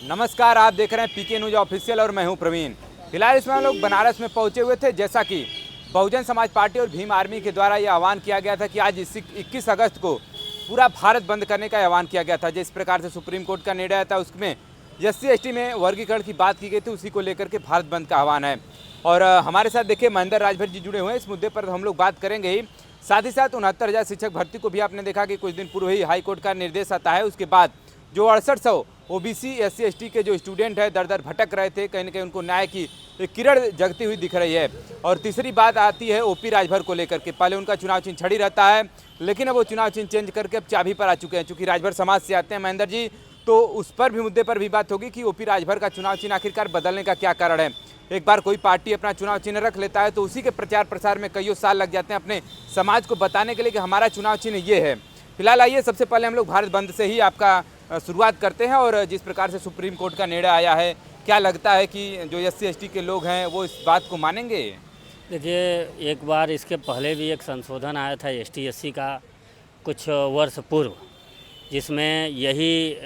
नमस्कार, आप देख रहे हैं पीके न्यूज ऑफिशियल और मैं हूं प्रवीण। फिलहाल इसमें हम लोग बनारस में पहुंचे हुए थे। जैसा कि बहुजन समाज पार्टी और भीम आर्मी के द्वारा ये आह्वान किया गया था कि आज 21 अगस्त को पूरा भारत बंद करने का आह्वान किया गया था। जिस प्रकार से सुप्रीम कोर्ट का निर्णय था उसमें SC/ST में वर्गीकरण की बात की गई थी, उसी को लेकर के भारत बंद का आह्वान है। और हमारे साथ देखिए महेंद्र राजभर जी जुड़े हुए हैं। इस मुद्दे पर हम लोग बात करेंगे ही। साथ ही साथ 69,000 शिक्षक भर्ती को भी आपने देखा कि कुछ दिन पूर्व ही हाईकोर्ट का निर्देश आता है। उसके बाद जो 6800 OBC SC/ST के जो स्टूडेंट है दर दर भटक रहे थे, कहीं ना कहीं उनको न्याय की एक किरण जगती हुई दिख रही है। और तीसरी बात आती है OP राजभर को लेकर के। पहले उनका चुनाव चिन्ह छड़ी रहता है, लेकिन अब वो चुनाव चिन्ह चेंज करके अब चाबी पर आ चुके हैं। चूँकि राजभर समाज से आते हैं महेंद्र जी, तो उस पर भी मुद्दे पर भी बात होगी कि OP राजभर का चुनाव चिन्ह आखिरकार बदलने का क्या कारण है। एक बार कोई पार्टी अपना चुनाव चिन्ह रख लेता है तो उसी के प्रचार प्रसार में कईयों साल लग जाते हैं अपने समाज को बताने के लिए कि हमारा चुनाव चिन्ह ये है। फिलहाल आइए सबसे पहले हम लोग भारत बंद से ही आपका शुरुआत करते हैं। और जिस प्रकार से सुप्रीम कोर्ट का निर्णय आया है, क्या लगता है कि जो SC/ST के लोग हैं वो इस बात को मानेंगे? देखिए, एक बार इसके पहले भी एक संशोधन आया था ST/SC का कुछ वर्ष पूर्व, जिसमें यही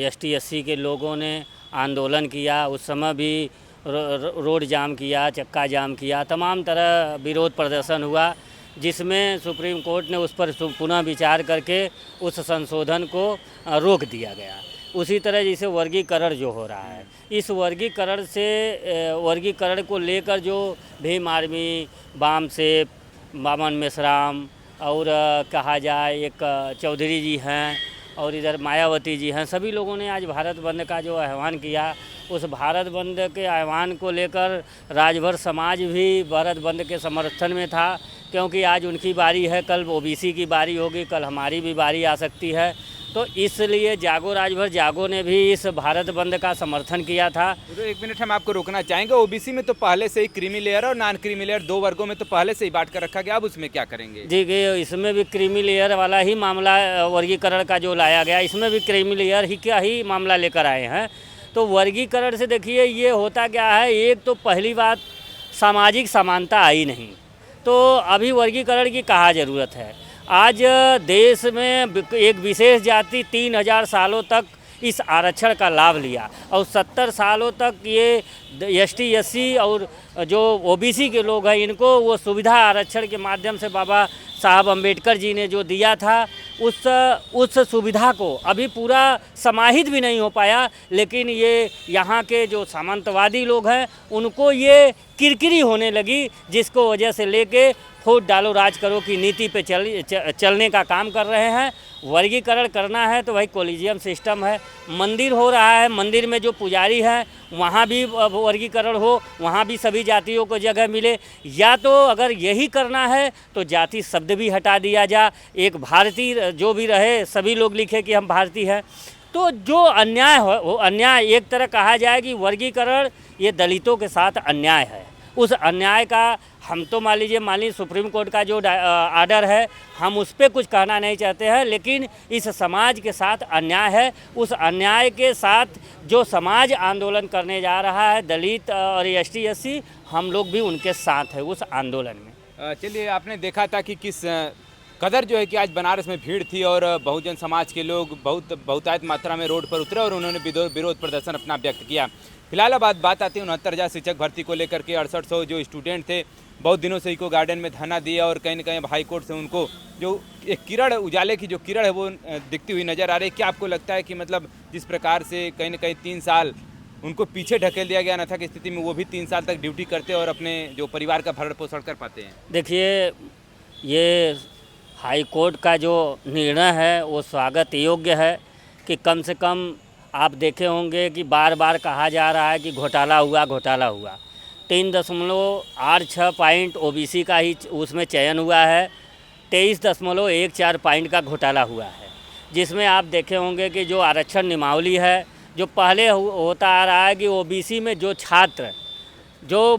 ST/SC के लोगों ने आंदोलन किया। उस समय भी रोड जाम किया, चक्का जाम किया, तमाम तरह विरोध प्रदर्शन हुआ, जिसमें सुप्रीम कोर्ट ने उस पर पुनः विचार करके उस संशोधन को रोक दिया गया। उसी तरह जैसे वर्गीकरण जो हो रहा है, इस वर्गीकरण को लेकर जो भीम आर्मी, वाम से बामन मेश्राम और कहा जाए एक चौधरी जी हैं और इधर मायावती जी हैं, सभी लोगों ने आज भारत बंद का जो आह्वान किया, उस भारत बंद के आह्वान को लेकर राजभर समाज भी भारत बंद के समर्थन में था। क्योंकि आज उनकी बारी है, कल OBC की बारी होगी, कल हमारी भी बारी आ सकती है। तो इसलिए जागो राजभर जागो ने भी इस भारत बंद का समर्थन किया था। तो एक मिनट हम आपको रोकना चाहेंगे। OBC में तो पहले से ही क्रीमी लेयर और नॉन क्रीमी लेयर दो वर्गों में तो पहले से ही बांट कर रखा गया, अब उसमें क्या करेंगे? जी, इसमें भी क्रीमी लेयर वाला ही मामला वर्गीकरण का जो लाया गया, इसमें भी क्रीमी लेयर ही का ही मामला लेकर आए हैं। तो वर्गीकरण से देखिए ये होता क्या है, एक तो पहली बात सामाजिक समानता आई नहीं, तो अभी वर्गीकरण की कहाँ ज़रूरत है। आज देश में एक विशेष जाति 3000 सालों तक इस आरक्षण का लाभ लिया और 70 सालों तक ये ST/SC और जो OBC के लोग हैं इनको वो सुविधा आरक्षण के माध्यम से बाबा साहब अम्बेडकर जी ने जो दिया था, उस सुविधा को अभी पूरा समाहित भी नहीं हो पाया। लेकिन ये यहाँ के जो सामंतवादी लोग हैं उनको ये किरकिरी होने लगी, जिसको वजह से लेके वोट डालो राज करो की नीति पे चलने का काम कर रहे हैं। वर्गीकरण करना है तो भाई कोलिजियम सिस्टम है, मंदिर हो रहा है, मंदिर में जो पुजारी हैं वहाँ भी वर्गीकरण हो, वहाँ भी सभी जातियों को जगह मिले। या तो अगर यही करना है तो जाति शब्द भी हटा दिया जा, एक भारतीय जो भी रहे, सभी लोग लिखे कि हम भारतीय हैं। तो जो अन्याय हो वो अन्याय, एक तरह कहा जाए कि वर्गीकरण ये दलितों के साथ अन्याय है। उस अन्याय का हम तो मान लीजिए सुप्रीम कोर्ट का जो आर्डर है, हम उस पर कुछ कहना नहीं चाहते हैं, लेकिन इस समाज के साथ अन्याय है। उस अन्याय के साथ जो समाज आंदोलन करने जा रहा है, दलित और ST/SC, हम लोग भी उनके साथ हैं उस आंदोलन में। चलिए, आपने देखा था कि किस कदर जो है कि आज बनारस में भीड़ थी और बहुजन समाज के लोग बहुतायत मात्रा में रोड पर उतरे और उन्होंने विरोध प्रदर्शन अपना व्यक्त किया। फिलहाल अब बात आती है 69,000 शिक्षक भर्ती को लेकर के। 6800 जो स्टूडेंट थे बहुत दिनों से इको गार्डन में धरना दिया और कहीं ना कहीं हाई कोर्ट से उनको जो एक किरण, उजाले की जो किरण है वो दिखती हुई नज़र आ रही है। क्या आपको लगता है कि मतलब जिस प्रकार से कहीं ना कहीं 3 साल उनको पीछे ढकेल दिया गया ना था कि स्थिति में वो भी 3 साल तक ड्यूटी करते और अपने जो परिवार का भरण पोषण कर पाते हैं? देखिए, ये हाई कोर्ट का जो निर्णय है वो स्वागत योग्य है कि कम से कम आप देखे होंगे कि बार बार कहा जा रहा है कि घोटाला हुआ। 3.86 पॉइंट OBC का ही उसमें चयन हुआ है, 23.14 पॉइंट का घोटाला हुआ है। जिसमें आप देखे होंगे कि जो आरक्षण नियमावली है, जो पहले होता आ रहा है कि OBC में जो छात्र जो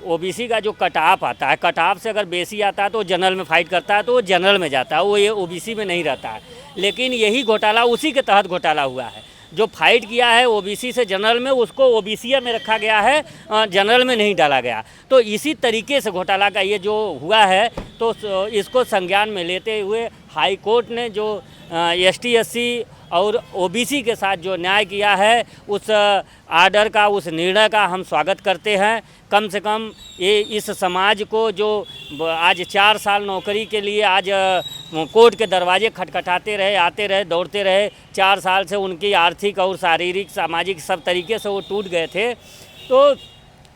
OBC का जो कट ऑफ आता है, कट ऑफ से अगर बेसी आता है तो जनरल में फाइट करता है, तो वो जनरल में जाता है, वो ये OBC में नहीं रहता है। लेकिन यही घोटाला उसी के तहत घोटाला हुआ है। जो फाइट किया है OBC से जनरल में, उसको OBC में रखा गया है, जनरल में नहीं डाला गया। तो इसी तरीके से घोटाला का ये जो हुआ है, तो इसको संज्ञान में लेते हुए हाई कोर्ट ने जो एसटी एससी और ओबीसी के साथ जो न्याय किया है, उस आर्डर का, उस निर्णय का हम स्वागत करते हैं। कम से कम ये इस समाज को जो आज 4 साल नौकरी के लिए आज कोर्ट के दरवाजे खटखटाते रहे, आते रहे, दौड़ते रहे, 4 साल से उनकी आर्थिक और शारीरिक, सामाजिक सब तरीके से वो टूट गए थे। तो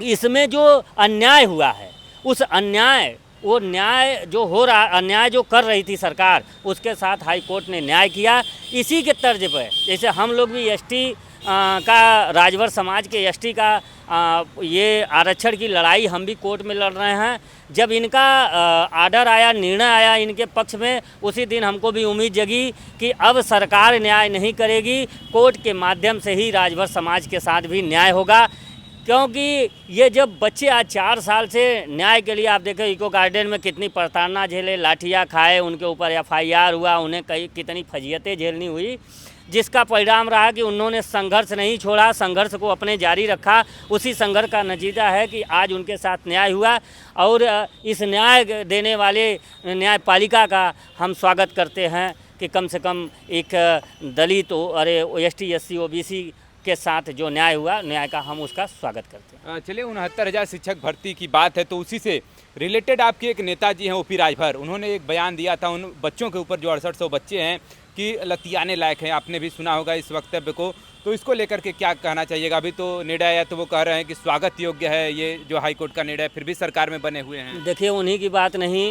इसमें जो अन्याय हुआ है, उस अन्याय, वो न्याय जो हो रहा, अन्याय जो कर रही थी सरकार, उसके साथ हाई कोर्ट ने न्याय किया। इसी के तर्ज पर जैसे हम लोग भी एसटी का, राजभर समाज के एसटी का ये आरक्षण की लड़ाई हम भी कोर्ट में लड़ रहे हैं। जब इनका आर्डर आया, निर्णय आया इनके पक्ष में, उसी दिन हमको भी उम्मीद जगी कि अब सरकार न्याय नहीं करेगी, कोर्ट के माध्यम से ही राजभर समाज के साथ भी न्याय होगा। क्योंकि ये जब बच्चे आज 4 साल से न्याय के लिए, आप देखें इको गार्डन में कितनी प्रताड़ना झेले, लाठियाँ खाए, उनके ऊपर FIR हुआ, उन्हें कई कितनी फजीयतें झेलनी हुई, जिसका परिणाम रहा कि उन्होंने संघर्ष नहीं छोड़ा, संघर्ष को अपने जारी रखा। उसी संघर्ष का नतीजा है कि आज उनके साथ न्याय हुआ। और इस न्याय देने वाले न्यायपालिका का हम स्वागत करते हैं कि कम से कम एक दलित ST SC OBC के साथ जो न्याय हुआ, न्याय का हम उसका स्वागत करते हैं। चलिए, 69,000 शिक्षक भर्ती की बात है तो उसी से रिलेटेड आपके एक नेताजी हैं OP राजभर, उन्होंने एक बयान दिया था उन बच्चों के ऊपर जो 6800 बच्चे हैं कि लतियाने लायक हैं। आपने भी सुना होगा इस वक्तव्य को, तो इसको लेकर के क्या कहना चाहिएगा? अभी तो निर्णय है तो वो कह रहे हैं कि स्वागत योग्य है ये जो हाईकोर्ट का निर्णय, फिर भी सरकार में बने हुए हैं। देखिए, उन्हीं की बात नहीं,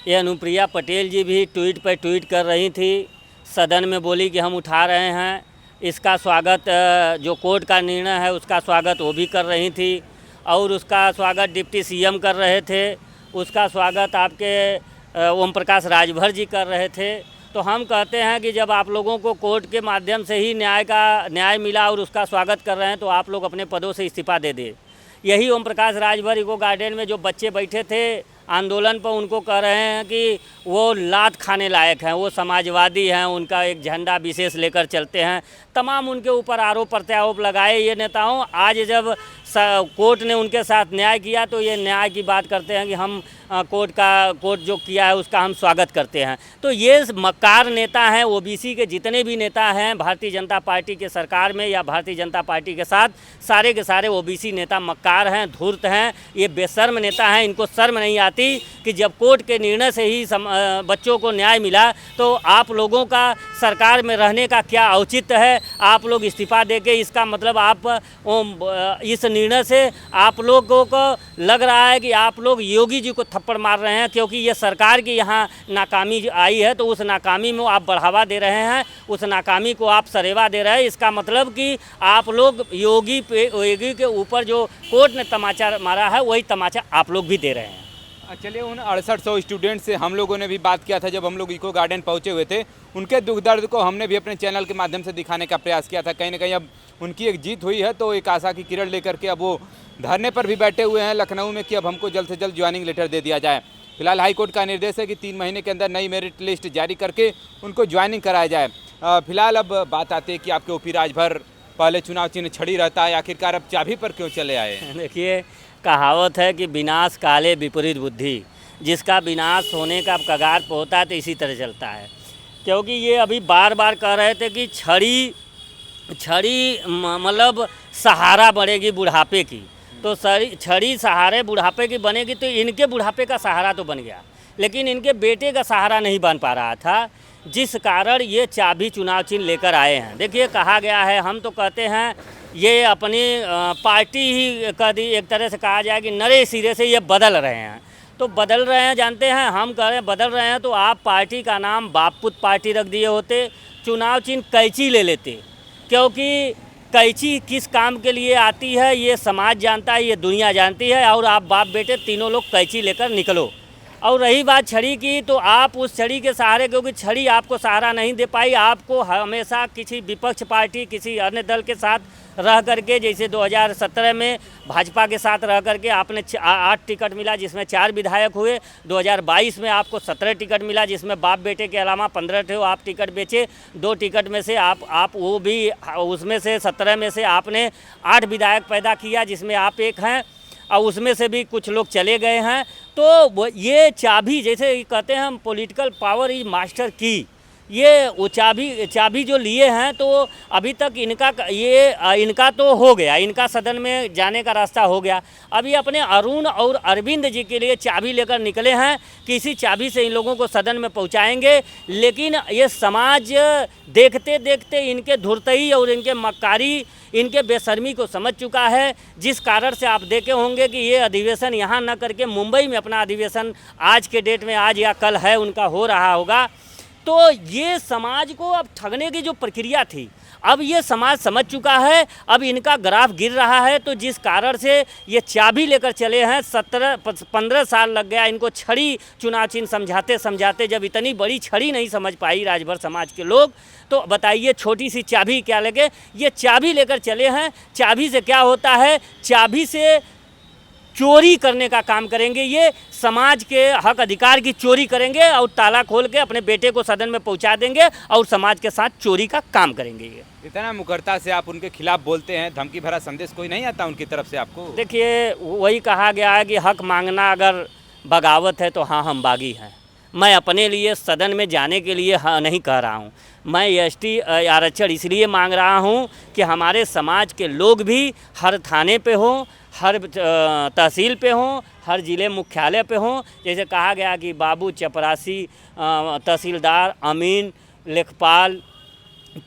ये अनुप्रिया पटेल जी भी ट्वीट पर ट्वीट कर रही थी, सदन में बोली कि हम उठा रहे हैं इसका स्वागत, जो कोर्ट का निर्णय है उसका स्वागत वो भी कर रही थी, और उसका स्वागत डिप्टी CM कर रहे थे, उसका स्वागत आपके ओम प्रकाश राजभर जी कर रहे थे। तो हम कहते हैं कि जब आप लोगों को कोर्ट के माध्यम से ही न्याय मिला और उसका स्वागत कर रहे हैं, तो आप लोग अपने पदों से इस्तीफा दे दें। यही ओम प्रकाश राजभर इको गार्डन में जो बच्चे बैठे थे आंदोलन पर, उनको कह रहे हैं कि वो लात खाने लायक हैं, वो समाजवादी हैं, उनका एक झंडा विशेष लेकर चलते हैं, तमाम उनके ऊपर आरोप प्रत्यारोप लगाए ये नेताओं। आज जब कोर्ट ने उनके साथ न्याय किया तो ये न्याय की बात करते हैं कि हम कोर्ट जो किया है उसका हम स्वागत करते हैं। तो ये मक्कार नेता हैं, OBC के जितने भी नेता हैं भारतीय जनता पार्टी के सरकार में या भारतीय जनता पार्टी के साथ, सारे के सारे OBC नेता मक्कार हैं, धूर्त हैं, ये बेशर्म नेता हैं। इनको शर्म नहीं आती कि जब कोर्ट के निर्णय से ही बच्चों को न्याय मिला तो आप लोगों का सरकार में रहने का क्या औचित्य है? आप लोग इस्तीफा देके, इसका मतलब आप इस निर्णय से आप लोगों को लग रहा है कि आप लोग योगी जी को थप्पड़ मार रहे हैं, क्योंकि ये सरकार की यहाँ नाकामी आई है तो उस नाकामी में आप बढ़ावा दे रहे हैं, उस नाकामी को आप सरेवा दे रहे हैं। इसका मतलब कि आप लोग योगी के ऊपर जो कोर्ट ने तमाचा मारा है वही तमाचा आप लोग भी दे रहे हैं। चलिए, उन 6800 स्टूडेंट से हम लोगों ने भी बात किया था जब हम लोग इको गार्डन पहुंचे हुए थे, उनके दुख दर्द को हमने भी अपने चैनल के माध्यम से दिखाने का प्रयास किया था। कहीं ना कहीं अब उनकी एक जीत हुई है तो एक आशा की किरण लेकर के अब वो धरने पर भी बैठे हुए हैं लखनऊ में कि अब हमको जल्द से जल्द ज्वाइनिंग लेटर दे दिया जाए। फिलहाल हाईकोर्ट का निर्देश है कि 3 महीने के अंदर नई मेरिट लिस्ट जारी करके उनको ज्वाइनिंग कराया जाए। फिलहाल अब बात आती है कि आपके OP राजभर पहले चुनाव चिन्ह छड़ी रहता है, आखिरकार अब चाबी पर क्यों चले आए? देखिए, कहावत है कि विनाश काले विपरीत बुद्धि, जिसका विनाश होने का कगार पर होता है तो इसी तरह चलता है। क्योंकि ये अभी बार बार कह रहे थे कि छड़ी मतलब सहारा बनेगी बुढ़ापे की, तो छड़ी सहारे बुढ़ापे की बनेगी, तो इनके बुढ़ापे का सहारा तो बन गया, लेकिन इनके बेटे का सहारा नहीं बन पा रहा था, जिस कारण ये चाबी चुनाव चिन्ह लेकर आए हैं। देखिए, कहा गया है, हम तो कहते हैं ये अपनी पार्टी ही कभी एक तरह से कहा जाए कि नरे सिरे से ये बदल रहे हैं। तो बदल रहे हैं, जानते हैं, हम कह रहे हैं बदल रहे हैं, तो आप पार्टी का नाम बाप पुत पार्टी रख दिए होते, चुनाव चिन्ह कैंची ले लेते, क्योंकि कैंची किस काम के लिए आती है ये समाज जानता है, ये दुनिया जानती है, और आप बाप बेटे तीनों लोग कैंची लेकर निकलो। और रही बात छड़ी की, तो आप उस छड़ी के सहारे, क्योंकि छड़ी आपको सहारा नहीं दे पाई, आपको हमेशा किसी विपक्ष पार्टी, किसी अन्य दल के साथ रह करके, जैसे 2017 में भाजपा के साथ रह करके आपने 8 टिकट मिला जिसमें 4 विधायक हुए, 2022 में आपको 17 टिकट मिला जिसमें बाप बेटे के अलावा 15 थे आप टिकट बेचे, 2 टिकट में से आप वो भी, उसमें से 17 में से आपने 8 विधायक पैदा किया जिसमें आप एक हैं, और उसमें से भी कुछ लोग चले गए हैं। तो ये चाबी, जैसे कहते हैं हम पॉलिटिकल पावर इज मास्टर की, ये वो चाबी जो लिए हैं, तो अभी तक इनका तो हो गया, इनका सदन में जाने का रास्ता हो गया। अभी अपने अरुण और अरविंद जी के लिए चाबी लेकर निकले हैं कि इसी चाबी से इन लोगों को सदन में पहुंचाएंगे। लेकिन ये समाज देखते देखते इनके धुरतई और इनके मक्कारी, इनके बेशर्मी को समझ चुका है, जिस कारण से आप देखे होंगे कि ये अधिवेशन यहाँ न करके मुंबई में अपना अधिवेशन आज के डेट में, आज या कल है उनका, हो रहा होगा। तो ये समाज को अब ठगने की जो प्रक्रिया थी, अब ये समाज समझ चुका है, अब इनका ग्राफ गिर रहा है। तो जिस कारण से ये चाबी लेकर चले हैं, 15 साल लग गया इनको छड़ी चुनाव चिन्ह समझाते समझाते, जब इतनी बड़ी छड़ी नहीं समझ पाई राजभर समाज के लोग, तो बताइए छोटी सी चाबी क्या लगे। ये चाबी लेकर चले हैं, चाबी से क्या होता है, चाबी से चोरी करने का काम करेंगे। ये समाज के हक अधिकार की चोरी करेंगे और ताला खोल के अपने बेटे को सदन में पहुंचा देंगे और समाज के साथ चोरी का काम करेंगे। ये इतना मुकरता से आप उनके खिलाफ बोलते हैं, धमकी भरा संदेश कोई नहीं आता उनकी तरफ से आपको? देखिए, वही कहा गया है कि हक मांगना अगर बगावत है तो हाँ, हम बागी हैं। मैं अपने लिए सदन में जाने के लिए हाँ नहीं कह रहा हूँ, मैं एसटी आरक्षण इसलिए मांग रहा हूँ कि हमारे समाज के लोग भी हर थाने पे हों, हर तहसील पे हों, हर ज़िले मुख्यालय पे हों। जैसे कहा गया कि बाबू, चपरासी, तहसीलदार, अमीन, लेखपाल,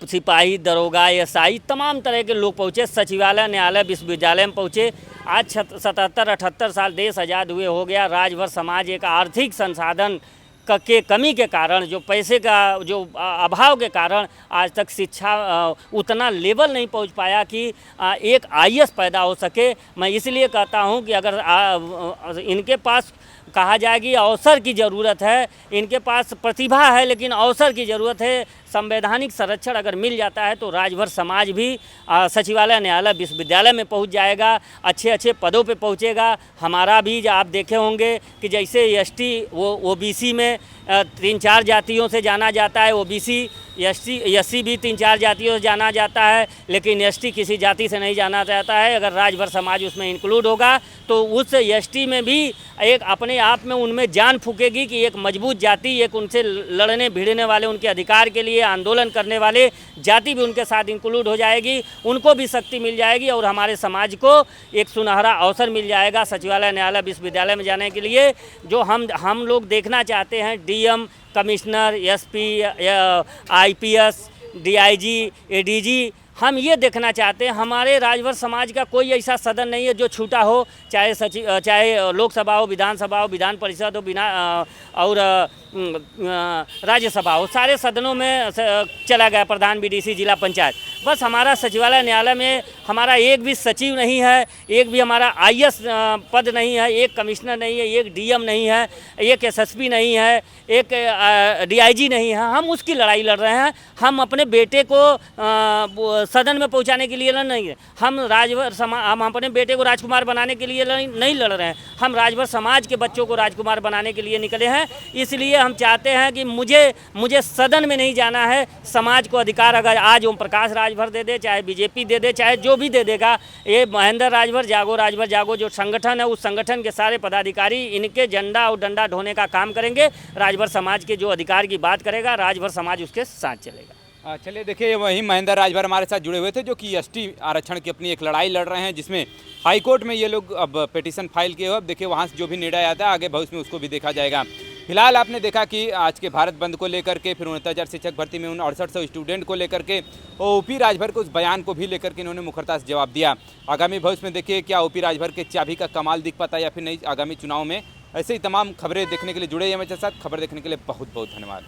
सिपाही, दरोगा, एसआई, तमाम तरह के लोग पहुँचे, सचिवालय, न्यायालय, विश्वविद्यालय में पहुँचे। आज 77-78 साल देश आज़ाद हुए हो गया, राजभर समाज एक आर्थिक संसाधन के कमी के कारण, जो पैसे का जो अभाव के कारण आज तक शिक्षा उतना लेवल नहीं पहुंच पाया कि एक आईएएस पैदा हो सके। मैं इसलिए कहता हूं कि अगर इनके पास कहा जाए कि अवसर की ज़रूरत है, इनके पास प्रतिभा है लेकिन अवसर की ज़रूरत है। संवैधानिक संरक्षण अगर मिल जाता है तो राजभर समाज भी सचिवालय, न्यायालय, विश्वविद्यालय में पहुंच जाएगा, अच्छे अच्छे पदों पे पहुंचेगा। हमारा भी आप देखे होंगे कि जैसे एसटी वो ओबीसी में 3-4 जातियों से जाना जाता है, ओबीसी एससी भी 3-4 जातियों से जाना जाता है, लेकिन एसटी किसी जाति से नहीं जाना जाता है। अगर राजभर समाज उसमें इंक्लूड होगा तो उस एसटी में भी एक अपने आप में उनमें जान फूकेगी कि एक मजबूत जाति, एक उनसे लड़ने भिड़ने वाले, उनके अधिकार के लिए आंदोलन करने वाले जाति भी उनके साथ इंक्लूड हो जाएगी, उनको भी शक्ति मिल जाएगी और हमारे समाज को एक सुनहरा अवसर मिल जाएगा सचिवालय, न्यायालय, विश्वविद्यालय में जाने के लिए। जो हम लोग देखना चाहते हैं, DM, commissioner, SP, IPS, DIG, ADG, हम ये देखना चाहते हैं हमारे राजभर समाज का कोई ऐसा सदन नहीं है जो छूटा हो, चाहे लोकसभा हो, विधानसभा हो, विधान परिषद हो, और राज्यसभा हो, सारे सदनों में चला गया, प्रधान, बीडीसी, जिला पंचायत। बस हमारा सचिवालय, न्यायालय में हमारा एक भी सचिव नहीं है, एक भी हमारा आईएएस पद नहीं है, एक कमिश्नर नहीं है, एक डीएम नहीं है, एक एसएसपी नहीं है, एक डीआईजी नहीं है। हम उसकी लड़ाई लड़ रहे हैं। हम अपने बेटे को सदन में पहुंचाने के लिए नहीं है, हम अपने बेटे को राजकुमार बनाने के लिए नहीं लड़ रहे हैं, हम राजभर समाज के बच्चों को राजकुमार बनाने के लिए निकले हैं। इसलिए हम चाहते हैं कि मुझे सदन में नहीं जाना है। समाज को अधिकार अगर आज ओम प्रकाश राजभर दे दे, चाहे बीजेपी दे दे, चाहे जो भी दे देगा, ये महेंद्र राजभर जागो जो संगठन है, उस संगठन के सारे पदाधिकारी इनके झंडा और डंडा ढोने का काम करेंगे। राजभर समाज के जो अधिकार की बात करेगा, राजभर समाज उसके साथ चलेगा। चलिए, देखिए, वहीं महेंद्र राजभर हमारे साथ जुड़े हुए थे जो कि एसटी आरक्षण की अपनी एक लड़ाई लड़ रहे हैं, जिसमें हाईकोर्ट में ये लोग अब पिटीशन फाइल किए हो। अब देखिए वहाँ से जो भी निर्णय आता है आगे भविष्य में उसको भी देखा जाएगा। फिलहाल आपने देखा कि आज के भारत बंद को लेकर के, फिर 69,000 शिक्षक भर्ती में उन 6800 स्टूडेंट को लेकर के, ओपी राजभर को उस बयान को भी लेकर के इन्होंने मुखरता से जवाब दिया। आगामी भविष्य में देखिए क्या ओपी राजभर के चाबी का कमाल दिख पाता है या फिर नहीं आगामी चुनाव में। ऐसे ही तमाम खबरें देखने के लिए जुड़े हैं मेरे साथ। खबर देखने के लिए बहुत बहुत धन्यवाद।